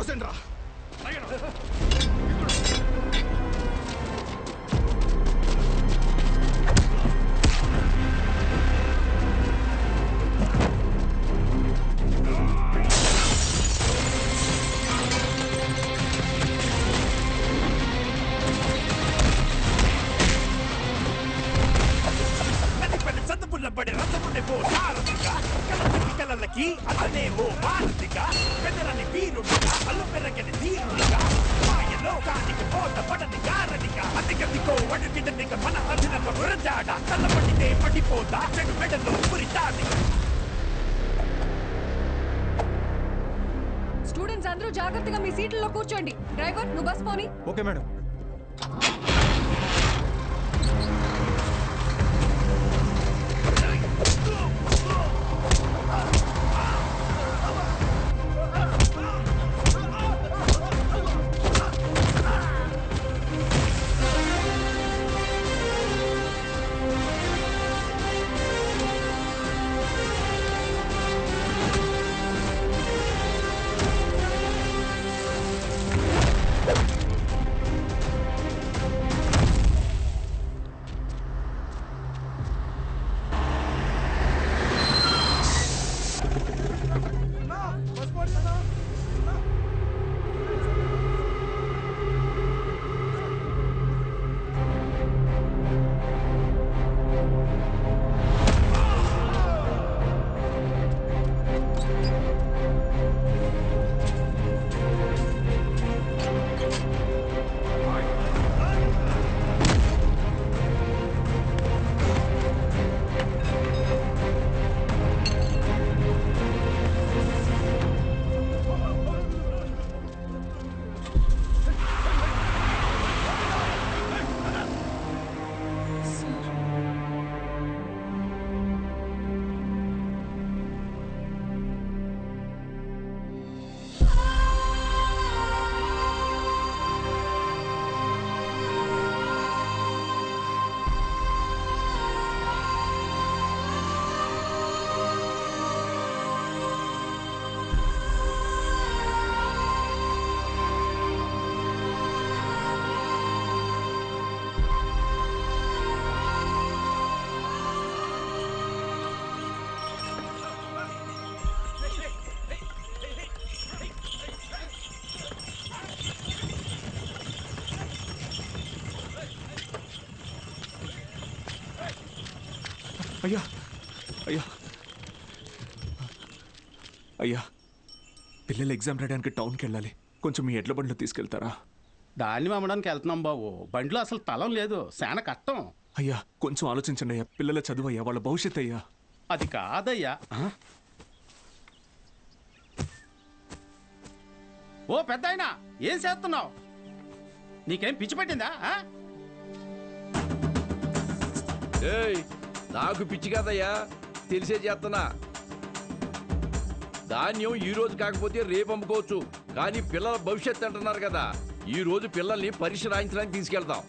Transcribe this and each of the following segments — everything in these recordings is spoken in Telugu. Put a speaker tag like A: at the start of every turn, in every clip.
A: తోసండి రా.
B: కలలకి అతనే ఓ భారతిగా పెదరని వీరుడిగా అల్లు పెరగని తీరుడిగా మాయలోకానికి పోత పడని గారడిగా అతిగతికో అడుగిడనిగా మన అభినవ గురజాడ తలపడితే పడిపోతా చెడు మెడలో పురితాది.
C: స్టూడెంట్స్ అందరూ జాగ్రత్తగా మీ సీట్లలో కూర్చోండి. డ్రైవర్ నువ్వు బస్ పోని.
A: Okay madam. అయ్యా అయ్యా అయ్యా, పిల్లలు ఎగ్జామ్ రాయడానికి టౌన్కి వెళ్ళాలి. కొంచెం మీ ఎడ్ల బండిలో తీసుకెళ్తారా?
D: దాన్ని అమ్మడానికి వెళ్తున్నాం బాబు. బండిలో అసలు తలం లేదు, శాన కట్టం.
A: అయ్యా కొంచెం ఆలోచించండి అయ్యా. పిల్లల చదువు అయ్యా, వాళ్ళ భవిష్యత్ అయ్యా.
D: అది కాదయ్యా. ఓ పెద్ద అయినా ఏం చేస్తున్నావు? నీకేం పిచ్చి పట్టిందా?
E: నాకు పిచ్చి కాదయ్యా, తెలిసే చేస్తున్నా. ధాన్యం ఈ రోజు కాకపోతే రేపు అమ్ముకోవచ్చు, కానీ పిల్లల భవిష్యత్తు అంటున్నారు కదా. ఈ రోజు పిల్లల్ని పరీక్ష రాయించడానికి తీసుకెళ్తాం.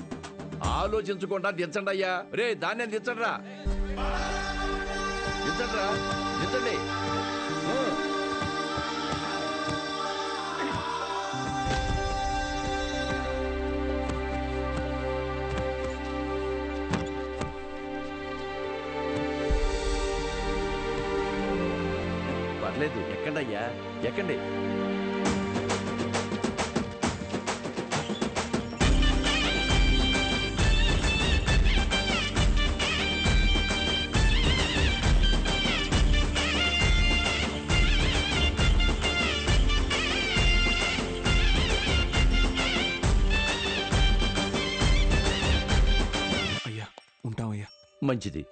E: ఆలోచించకుండా దించండి అయ్యా. రే ధాన్యం దించండి రా, దించండి రా, దించండి. పర్లేదు, ఎక్కండి అయ్యా, ఎక్కండి.
A: అయ్యా ఉంటామయ్యా.
E: మంచిది.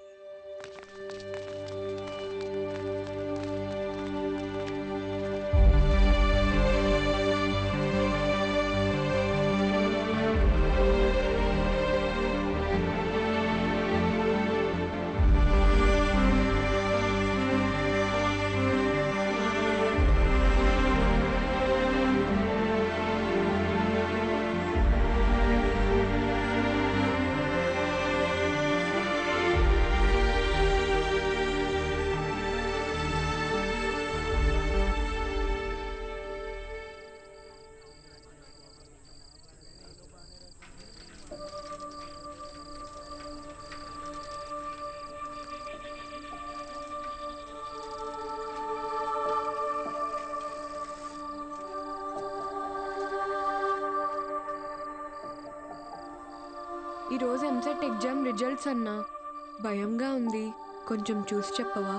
C: ఈరోజు ఎంసెట్ ఎగ్జామ్ రిజల్ట్స్ అన్నా భయంగా ఉంది, కొంచెం చూసి చెప్పవా?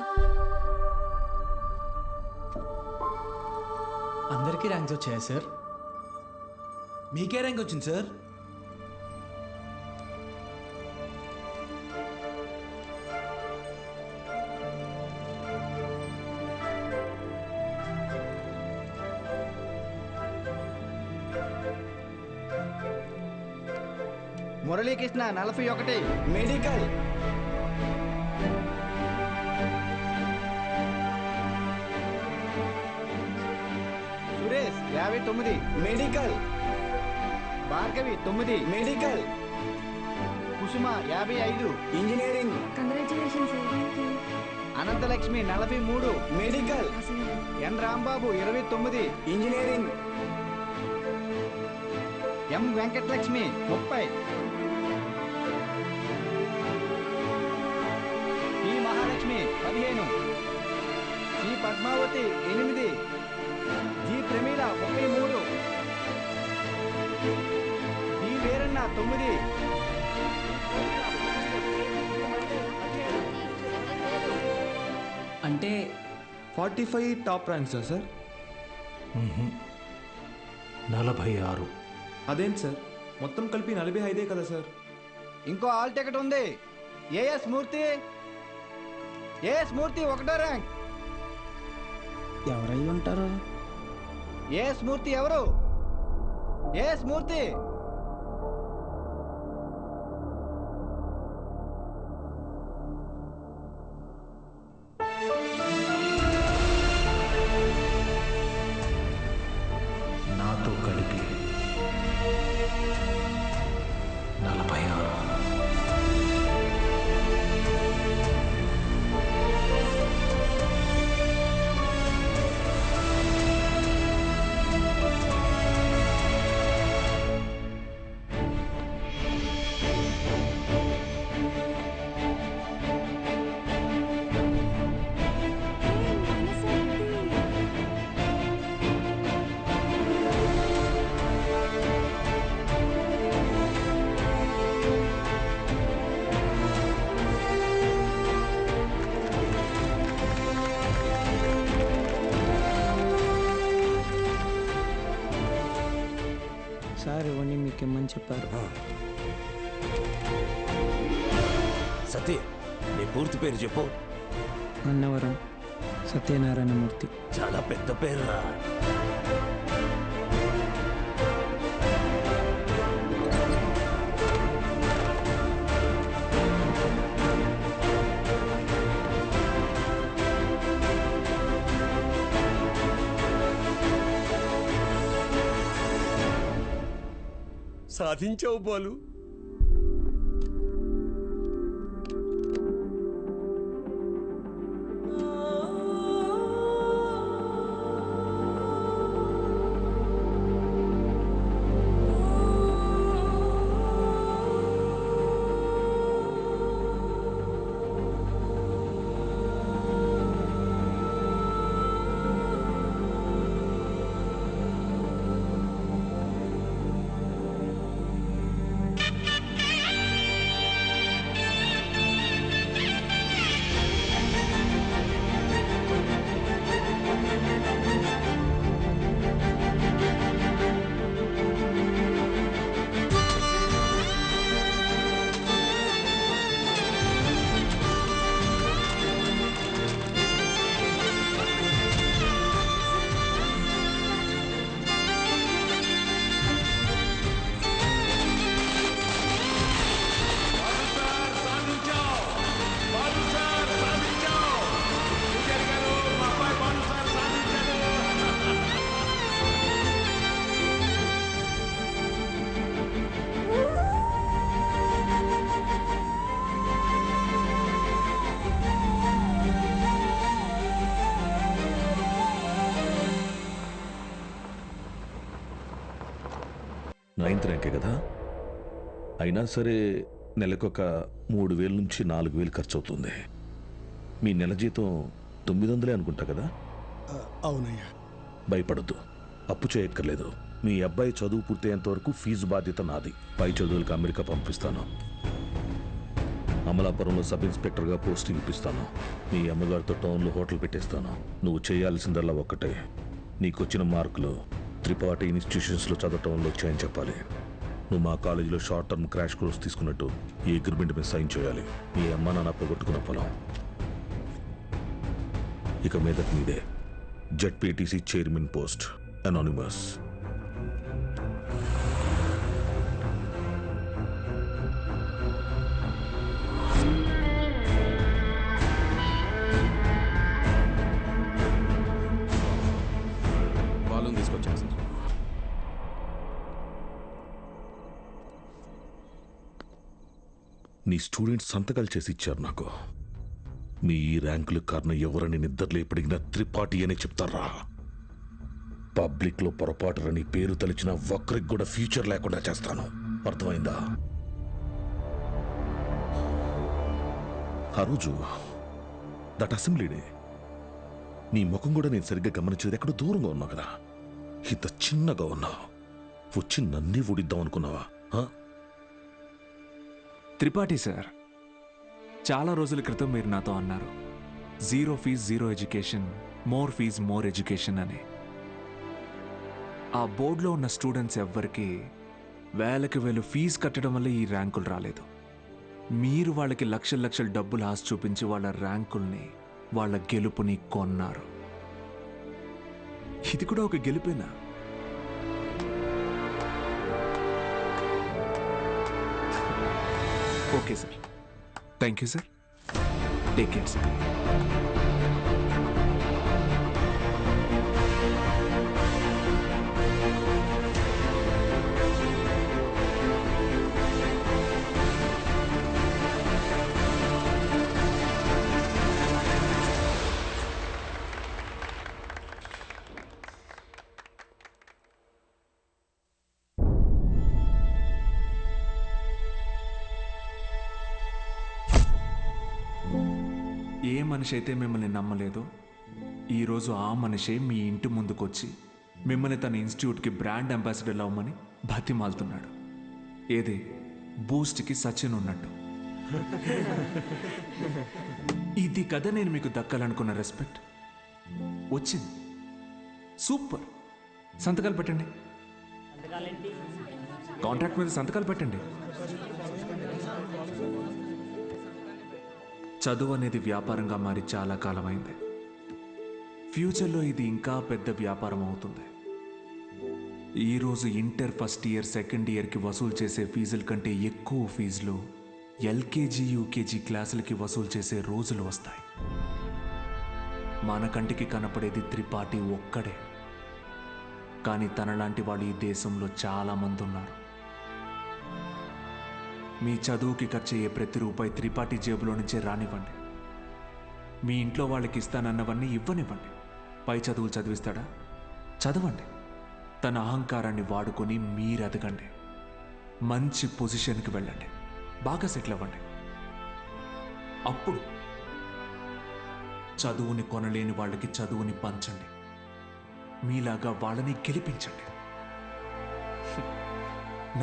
F: అందరికీ ర్యాంక్స్ వచ్చాయా సార్? మీకే ర్యాంక్ వచ్చింది sir?
D: Muralikrishna 41 medical. Suresh 59 medical. Bhargavi 9 medical. Kusuma 55 engineering.
C: Congratulations.
D: Ananthalakshmi 43 medical. N Rambabu 29 engineering. M Venkatalakshmi 30. P Mahalakshmi 15. C Padmavathi 8. G Pramila 33. D Veeranna 9.
F: అంటే
A: 45 టాప్ ర్యాంక్సా సార్?
G: 46.
A: అదేంటి సార్, మొత్తం కలిపి 45 కదా సార్?
D: ఇంకో ఆల్ టికెట్ ఉంది. ఏఎస్ మూర్తి. ఏఎస్ మూర్తి 1వ ర్యాంక్.
F: ఎవరై ఉంటారు?
D: ఏఎస్ మూర్తి ఎవరు? ఏఎస్ మూర్తి.
G: నాతో కలిపి 46.
F: సార్ ఇవన్నీ మీకేమని చెప్పారు?
B: సతీ, నీ పూర్తి పేరు చెప్పు.
F: అన్నవరం సత్యనారాయణమూర్తి.
B: చాలా పెద్ద పేరురా. సాధించావు బాలు.
G: నైన్త్ ర్యాంకే కదా, అయినా సరే నెలకొక 3,000 నుంచి 4,000 ఖర్చు అవుతుంది. మీ నెల జీతం 900 అనుకుంటా కదా?
H: అవునయ్యా.
G: భయపడద్దు, అప్పు చేయక్కర్లేదు. మీ అబ్బాయి చదువు పూర్తయ్యేంత వరకు ఫీజు బాధ్యత నాది. పై చదువులకు అమెరికా పంపిస్తాను. అమలాపురంలో సబ్ ఇన్స్పెక్టర్గా పోస్టింగ్ ఇప్పిస్తాను. మీ అమ్మగారితో టౌన్లో హోటల్ పెట్టేస్తాను. నువ్వు చేయాల్సిందల్లా ఒక్కటే, నీకొచ్చిన మార్కులు త్రిపాఠి ఇన్స్టిట్యూషన్స్లో చదవటంలో వచ్చాయని చెప్పాలి. నువ్వు మా కాలేజీలో షార్ట్ టర్మ్ క్రాష్ కోర్స్ తీసుకున్నట్టు ఈ అగ్రిమెంట్ మీద సైన్ చేయాలి. మీ అమ్మ నాన్న పోగొట్టుకున్న పొలం ఇక మీదట మీదే. ZPTC chairman post, anonymous.
H: వాళ్ళని తీసుకొచ్చాను సార్.
G: నీ స్టూడెంట్స్ సంతకాలు చేసి ఇచ్చారు నాకు. మీ ఈ ర్యాంకులు కారణం ఎవరని నిద్రలేపడిగిన త్రిపాఠి అనే చెప్తారా? పబ్లిక్లో పొరపాటురని పేరు తలిచిన ఒక్కరికి కూడా ఫ్యూచర్ లేకుండా చేస్తాను. అర్థమైందా? ఆ రోజు దట్ అసెంబ్లీ డే నీ ముఖం కూడా నేను సరిగ్గా గమనించేది ఎక్కడో దూరంగా ఉన్నావు కదా. ఇంత చిన్నగా ఉన్నావు. వచ్చి నన్నే ఊడిద్దాం అనుకున్నావా?
A: త్రిపాఠి సార్, చాలా రోజుల క్రితం మీరు నాతో అన్నారు, 0 fees 0 education, more fees more education అని. ఆ బోర్డులో ఉన్న స్టూడెంట్స్ ఎవ్వరికి వేలకి వేలు ఫీజు కట్టడం వల్ల ఈ ర్యాంకులు రాలేదు. మీరు వాళ్ళకి లక్షల లక్షల డబ్బులు ఆశ చూపించి వాళ్ళ ర్యాంకుల్ని, వాళ్ళ గెలుపుని కొన్నారు. ఇది కూడా ఒక గెలుపేనా? Okay sir, thank you sir. Take care sir. ఏ మనిషి అయితే మిమ్మల్ని నమ్మలేదో ఈరోజు ఆ మనిషే మీ ఇంటి ముందుకొచ్చి మిమ్మల్ని తన ఇన్స్టిట్యూట్కి బ్రాండ్ అంబాసిడర్ అవ్వమని బతిమాలుతున్నాడు. ఏది బూస్ట్కి సచిన్ ఉన్నట్టు. ఇది కదా నేను మీకు దక్కాలనుకున్న రెస్పెక్ట్. వచ్చింది. సూపర్. సంతకాలు పెట్టండి. కాంట్రాక్ట్ మీద సంతకాలు పెట్టండి. చదువు అనేది వ్యాపారంగా మారి చాలా కాలమైంది. ఫ్యూచర్లో ఇది ఇంకా పెద్ద వ్యాపారం అవుతుంది. ఈరోజు ఇంటర్ ఫస్ట్ ఇయర్, సెకండ్ ఇయర్కి వసూలు చేసే ఫీజుల కంటే ఎక్కువ ఫీజులు ఎల్కేజీ, యూకేజీ క్లాసులకి వసూలు చేసే రోజులు వస్తాయి. మన కంటికి కనపడేది త్రిపాఠి ఒక్కడే, కానీ తనలాంటి వాళ్ళు ఈ దేశంలో చాలామంది ఉన్నారు. మీ చదువుకి ఖర్చయ్యే ప్రతి రూపాయి త్రిపాఠి జేబులో నుంచే రానివ్వండి. మీ ఇంట్లో వాళ్ళకి ఇస్తానన్నవన్నీ ఇవ్వనివ్వండి. పై చదువులు చదివిస్తాడా? చదవండి. తన అహంకారాన్ని వాడుకొని మీరు ఎదగండి. మంచి పొజిషన్కి వెళ్ళండి. బాగా సెటిల్ అవ్వండి. అప్పుడు చదువుని కొనలేని వాళ్ళకి చదువుని పంచండి. మీలాగా వాళ్ళని గెలిపించండి.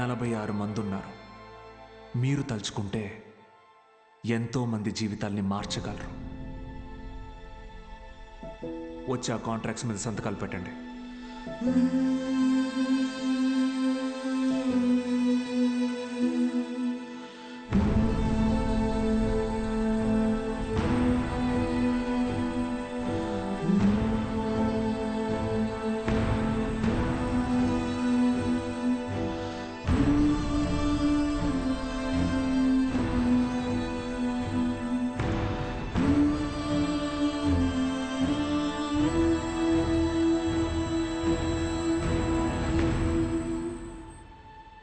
A: 46 మంది ఉన్నారు. మీరు తలుచుకుంటే ఎంతో మంది జీవితాల్ని మార్చగలరు. వచ్చి ఆ కాంట్రాక్ట్స్ మీద సంతకాలు పెట్టండి.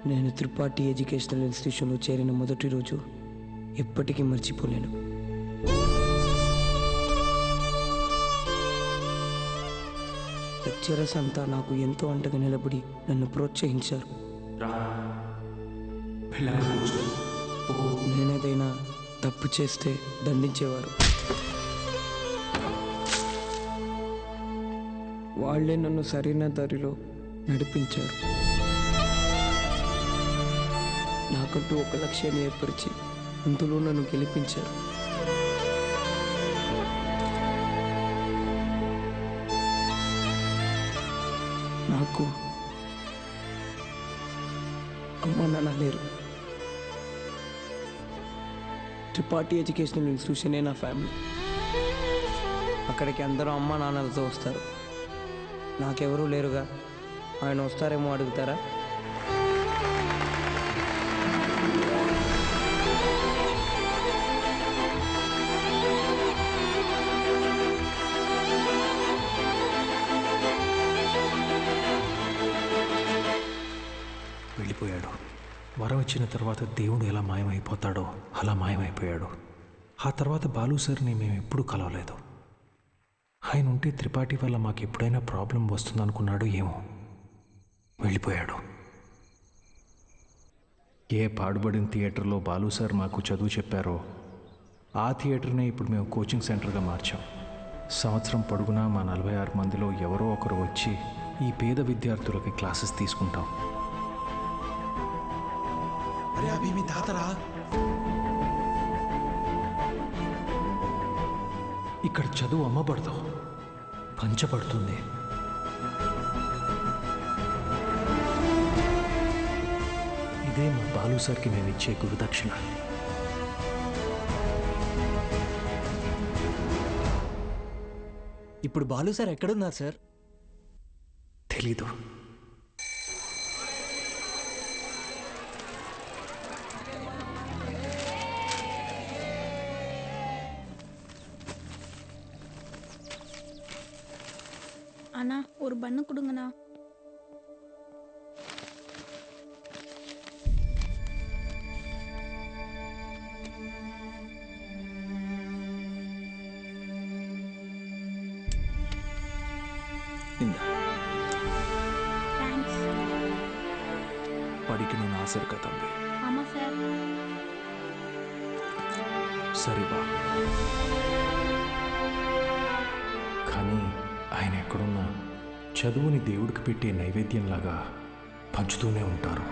I: నేను త్రిపాఠి ఎడ్యుకేషనల్ ఇన్స్టిట్యూషన్లో చేరిన మొదటి రోజు ఎప్పటికీ మర్చిపోలేను. లెక్చరర్స్ అంతా నాకు ఎంతో అంటగా నిలబడి నన్ను ప్రోత్సహించారు. నేనేదైనా తప్పు చేస్తే దండించేవారు. వాళ్ళే నన్ను సరైన దారిలో నడిపించారు. నాకంటూ ఒక లక్ష్యాన్ని ఏర్పరిచి అందులో నన్ను గెలిపించారు. నాకు అమ్మ నాన్న లేరు. త్రిపాఠి ఎడ్యుకేషనల్ ఇన్స్టిట్యూషనే నా ఫ్యామిలీ. అక్కడికి అందరూ అమ్మ నాన్నలతో వస్తారు. నాకెవరూ లేరుగా, ఆయన వస్తారేమో అడుగుతారా?
F: వెళ్ళిపోయాడు. వరం ఇచ్చిన తర్వాత దేవుడు ఎలా మాయమైపోతాడో అలా మాయమైపోయాడు. ఆ తర్వాత బాలు సార్ని మేము ఎప్పుడూ కలవలేదు. ఆయన ఉంటే త్రిపాఠి వల్ల మాకు ఎప్పుడైనా ప్రాబ్లం వస్తుందనుకున్నాడు ఏమో. వెళ్ళిపోయాడు. ఏ పాడుబడిన థియేటర్లో బాలు సార్ మాకు చదువు చెప్పారో ఆ థియేటర్నే ఇప్పుడు మేము కోచింగ్ సెంటర్గా మార్చాం. సంవత్సరం పొడుగునా మా 46 మందిలో ఎవరో ఒకరు వచ్చి ఈ పేద విద్యార్థులకి క్లాసెస్ తీసుకుంటాం.
B: అరే అభి మీ తాతరా?
F: ఇక్కడ చదువు అమ్మబడదు, పంచబడుతుంది. ఇదే మా బాలు సార్కి మేము ఇచ్చే గురుదక్షిణ.
H: ఇప్పుడు బాలు సార్ ఎక్కడున్నారు సార్?
F: తెలీదు.
J: அண்ணா ஒரு பண்ணு கொடுங்கண்ணா. தேங்க்ஸ்.
A: படிக்கணும்னு ஆசை இருக்கா தம்பி?
J: ஆமா சார்.
A: సరిబా.
F: కానీ ఆయన ఎక్కడున్నా చదువుని దేవుడికి పెట్టే నైవేద్యంలాగా పంచుతూనే ఉంటారు.